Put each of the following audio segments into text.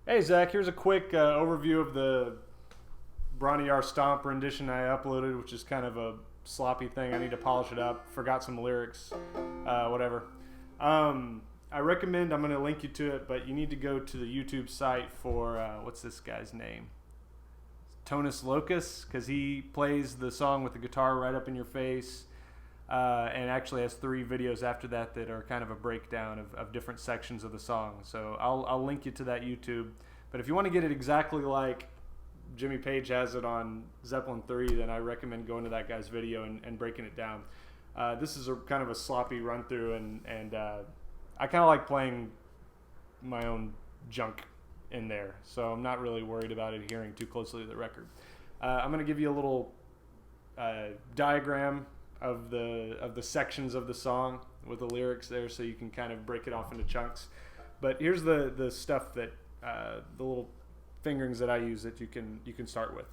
Hey Zach, here's a quick overview of the Bron-Y-Aur Stomp rendition I uploaded, which is kind of a sloppy thing. I need to polish it up. Forgot some lyrics, whatever. I recommend, I'm going to link you to it, but you need to go to the YouTube site for, what's this guy's name? Tonus Locus, because he plays the song with the guitar right up in your face, and actually has 3 videos after that that are kind of a breakdown of different sections of the song. So I'll link you to that YouTube. But if you want to get it exactly like Jimmy Page has it on Zeppelin 3, then I recommend going to that guy's video and breaking it down. This is a kind of a sloppy run through, and I kind of like playing my own junk in there, so I'm not really worried about adhering too closely to the record. I'm going to give you a little diagram of the sections of the song with the lyrics there, so you can kind of break it off into chunks. But here's the stuff that the little fingerings that I use that you can start with.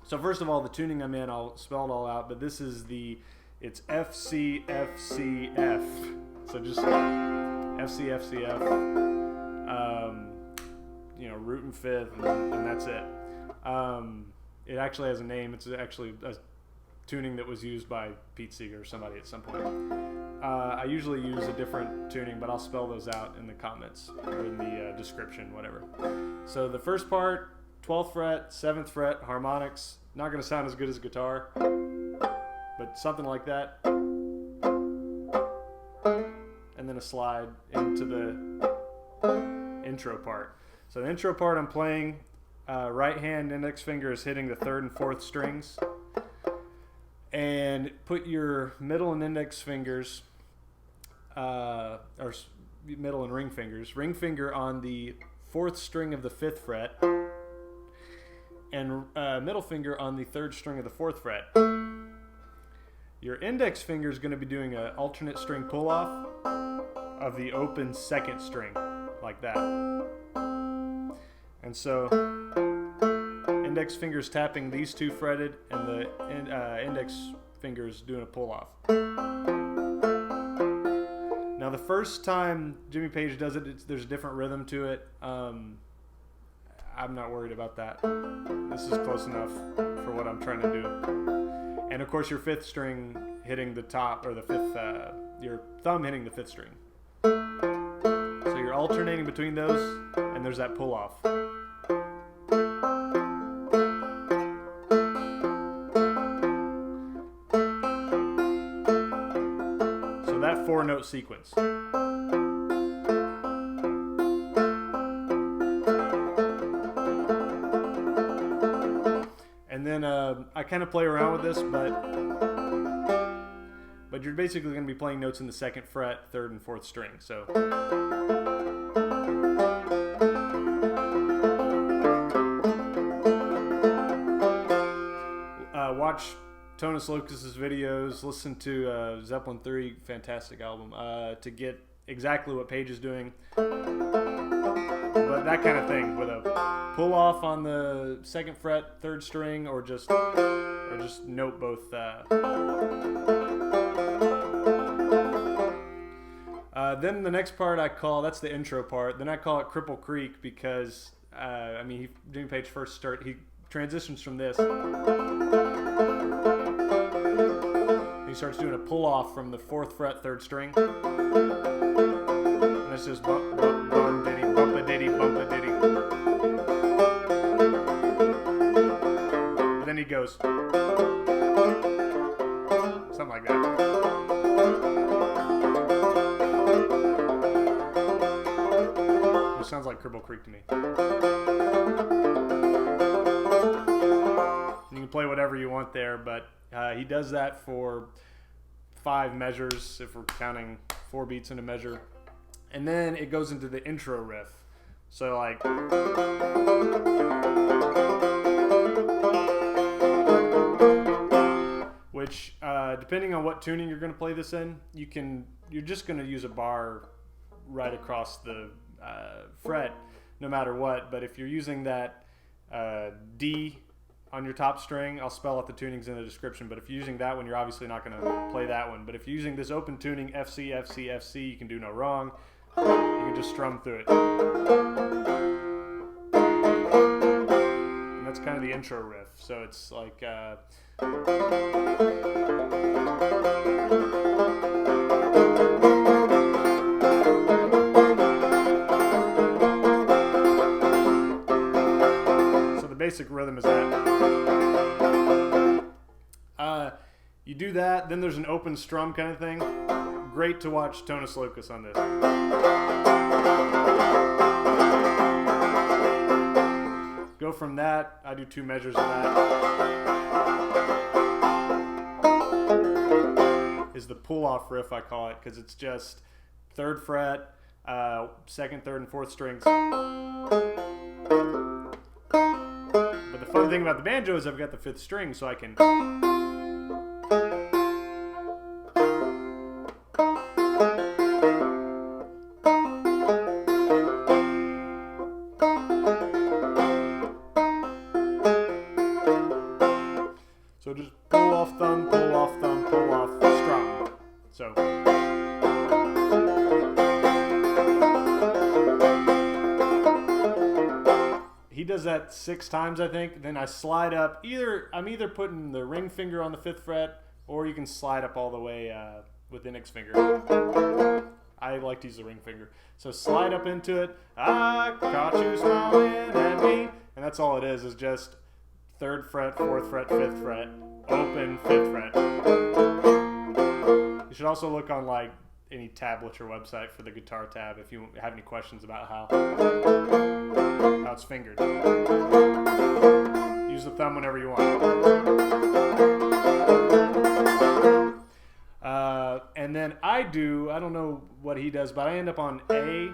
So first of all, the tuning I'm in, I'll spell it all out, but this is it's fCFcf. So just fCFcf. Root and fifth, and that's it. It actually has a name. It's actually a tuning that was used by Peggy Seeger or somebody at some point. I usually use a different tuning, but I'll spell those out in the comments or in the description, whatever. So the first part, 12th fret, 7th fret, harmonics. Not going to sound as good as guitar, but something like that. And then a slide into the intro part. So the intro part I'm playing, right hand index finger is hitting the 3rd and 4th strings. And put your middle and index fingers, or middle and ring finger on the 4th string of the 5th fret, and middle finger on the 3rd string of the 4th fret. Your index finger is going to be doing an alternate string pull-off of the open 2nd string, like that. And so index fingers tapping these 2 fretted, and the index fingers doing a pull-off. Now the first time Jimmy Page does it, there's a different rhythm to it. I'm not worried about that. This is close enough for what I'm trying to do. And of course your 5th string hitting the top, or the 5th, your thumb hitting the 5th string. So you're alternating between those, and there's that pull-off. So that 4-note sequence. And then I kind of play around with this, but you're basically going to be playing notes in the 2nd fret, 3rd and 4th string. So watch Tonus Locus's videos, listen to Zeppelin 3, fantastic album, to get exactly what Page is doing. But that kind of thing, with a pull off on the 2nd fret, 3rd string, or just note both. Then the next part that's the intro part. Then I call it Cripple Creek because Jimmy Page he transitions from this. He starts doing a pull off from the 4th fret, 3rd string. And it's just bump, bump, bump, diddy, bump a diddy, bump a diddy. And then he goes something like that. It sounds like Cripple Creek to me. You can play whatever you want there, but he does that for 5 measures, if we're counting 4 beats in a measure. And then it goes into the intro riff. So like, which depending on what tuning you're going to play this in, you're just going to use a bar right across the fret no matter what. But if you're using that D on your top string, I'll spell out the tunings in the description, but if you're using that one, you're obviously not going to play that one. But if you're using this open tuning, fCFcc, you can do no wrong. You can just strum through it. kind of the intro riff. So it's like so the basic rhythm is that. You do that, then there's an open strum kind of thing. Great to watch Tonus Locus on this. Go from that, I do 2 measures of that. Is the pull-off riff, I call it, because it's just 3rd fret, 2nd, 3rd, and 4th strings. But the fun thing about the banjo is I've got the 5th string, so I can... So just pull off thumb, pull off thumb, pull off strum. So he does that 6 times, I think. Then I slide up. I'm either putting the ring finger on the 5th fret, or you can slide up all the way with the index finger. I like to use the ring finger. So slide up into it. I caught you smiling at me, and that's all it is just 3rd fret, 4th fret, 5th fret, open 5th fret. You should also look on like any tablature website for the guitar tab if you have any questions about how it's fingered. Use the thumb whenever you want. And then I don't know what he does, but I end up on A.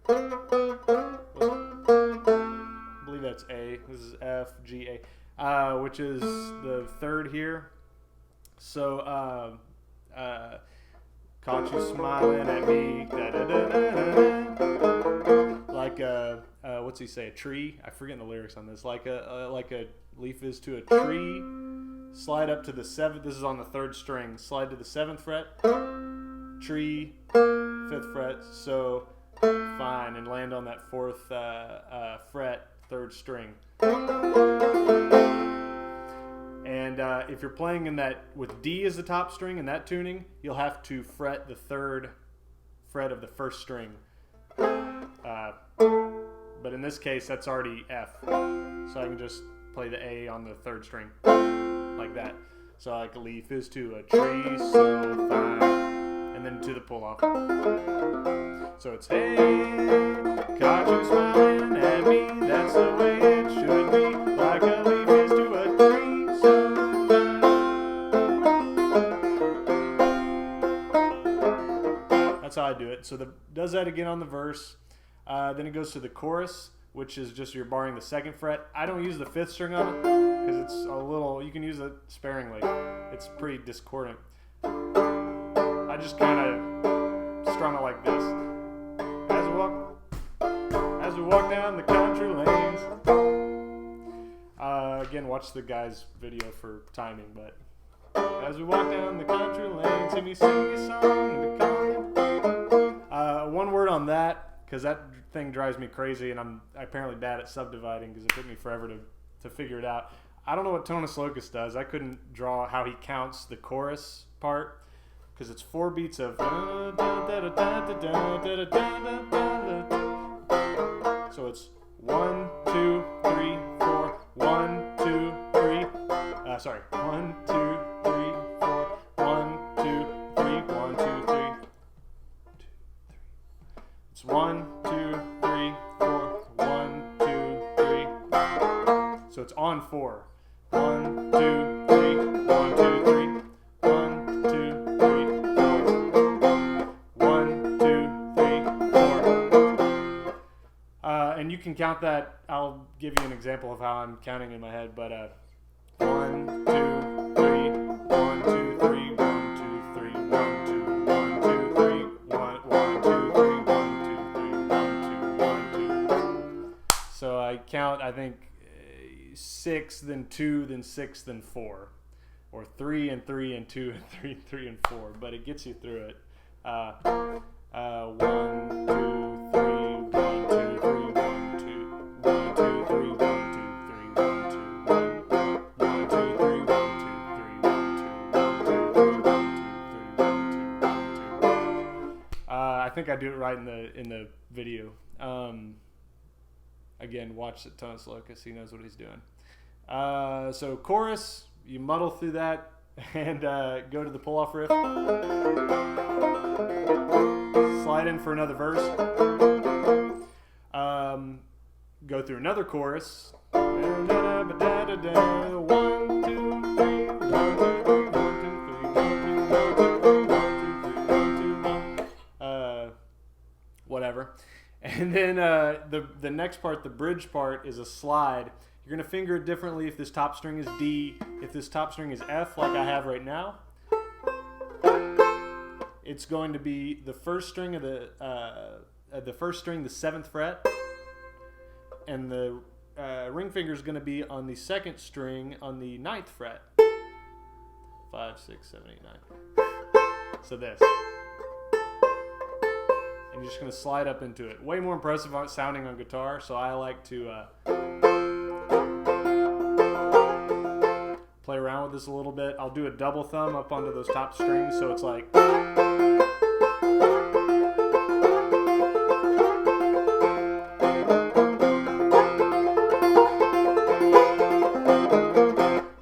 I believe that's A. This is F, G, A, which is the 3rd here. So, caught you smiling at me, like what's he say? A tree? I'm forgetting the lyrics on this. Like a leaf is to a tree. Slide up to the 7th. This is on the 3rd string. Slide to the 7th fret. Tree, 5th fret. So fine, and land on that 4th fret, 3rd string. And if you're playing in that with D as the top string in that tuning, you'll have to fret the 3rd fret of the 1st string. But in this case, that's already F. So I can just play the A on the 3rd string, like that. So like a leaf is to a tree, so fine, and then to the pull-off. So it's, hey, caught you smiling at me, that's the way it should be, like a leaf is to a tree, so fine. That's how I do it. So does that again on the verse. Then it goes to the chorus, which is just you're barring the 2nd fret. I don't use the 5th string on it because it's a little, you can use it sparingly. It's pretty discordant. I just kind of strum it like this. As we walk down the country lanes. Again, watch the guy's video for timing, but as we walk down the country lanes, hear me sing a song and be calling. One word on that, because that thing drives me crazy, and I'm apparently bad at subdividing because it took me forever to figure it out. I don't know what Tonus Locus does. I couldn't draw how he counts the chorus part because it's 4 beats of. So it's 1, 2, 3, 4. 1, 2, 3. Sorry. 1, 2, 3, 4. 1, 2, 3. 1, 2, 3. It's 1, 2, 3, 4. 1, 2, 3. So it's on 4. 1, 2, 3. 1, 2, 3. 1, 2, 3, 4. 1, 2, 3, 4. And you can count that. I'll give you an example of how I'm counting in my head. But 1, 2, 3. 1, 2, 3. 1, 2, 3. 1, 2, 1, 2, 3. 1, 2, 3. 1, 2, 3. 1, 2, 1, 2. So I count, I think, 6, then 2, then 6, then 4, or 3 and 3 and 2 and 3 and 3 and 4. But it gets you through it. 1, 2, 3, 1, 2, 3, 1, 2, 1, 2, 3, 1, 2, 3, 1, do it right in the video. Again, watch the Tonus Locus. He knows what he's doing. So chorus, you muddle through that and go to the pull-off riff. Slide in for another verse. Go through another chorus. Whatever. And then the next part, the bridge part, is a slide. You're going to finger it differently if this top string is D. If this top string is F, like I have right now, it's going to be the first string of the string, the 7th fret, and the ring finger is going to be on the 2nd string on the 9th fret. 5, 6, 7, 8, 9. So this. And you're just going to slide up into it. Way more impressive sounding on guitar, so I like to play around with this a little bit. I'll do a double thumb up onto those top strings, so it's like...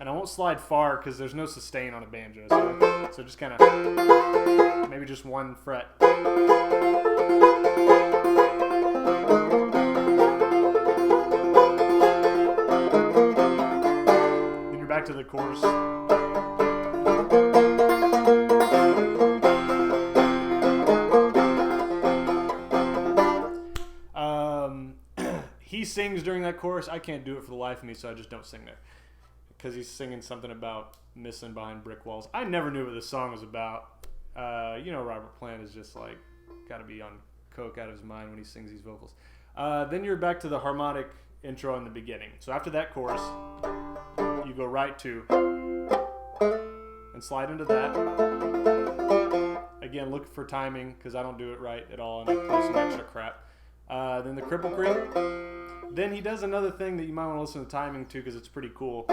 And I won't slide far because there's no sustain on a banjo, so just kind of maybe just 1 fret. Then you're back to the chorus. He sings during that chorus. I can't do it for the life of me, so I just don't sing there. Because he's singing something about missing behind brick walls. I never knew what this song was about. Robert Plant is just like got to be on coke out of his mind when he sings these vocals. Then you're back to the harmonic intro in the beginning. So after that chorus, you go right to and slide into that. Again, look for timing because I don't do it right at all and I play some extra crap. Then the cripple creep. Then he does another thing that you might want to listen to timing to because it's pretty cool.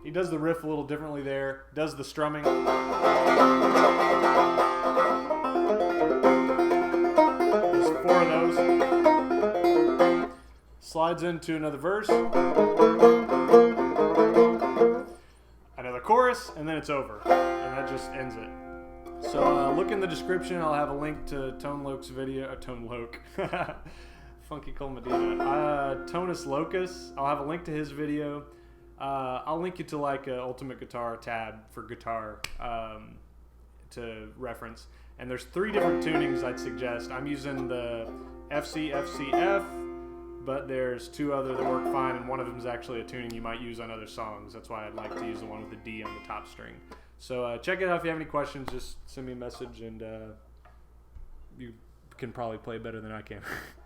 He does the riff a little differently there. Does the strumming. There's 4 of those. Slides into another verse. Another chorus, and then it's over. And that just ends it. So look in the description. I'll have a link to Tone Loke's video. Tone Loke. Funky Cole Medina. Tonus Locus. I'll have a link to his video. I'll link you to like a Ultimate Guitar tab for guitar to reference. And there's 3 different tunings I'd suggest. I'm using the fCFcf, but there's 2 other that work fine, and one of them is actually a tuning you might use on other songs. That's why I'd like to use the one with the D on the top string. So check it out. If you have any questions, just send me a message, and you can probably play better than I can.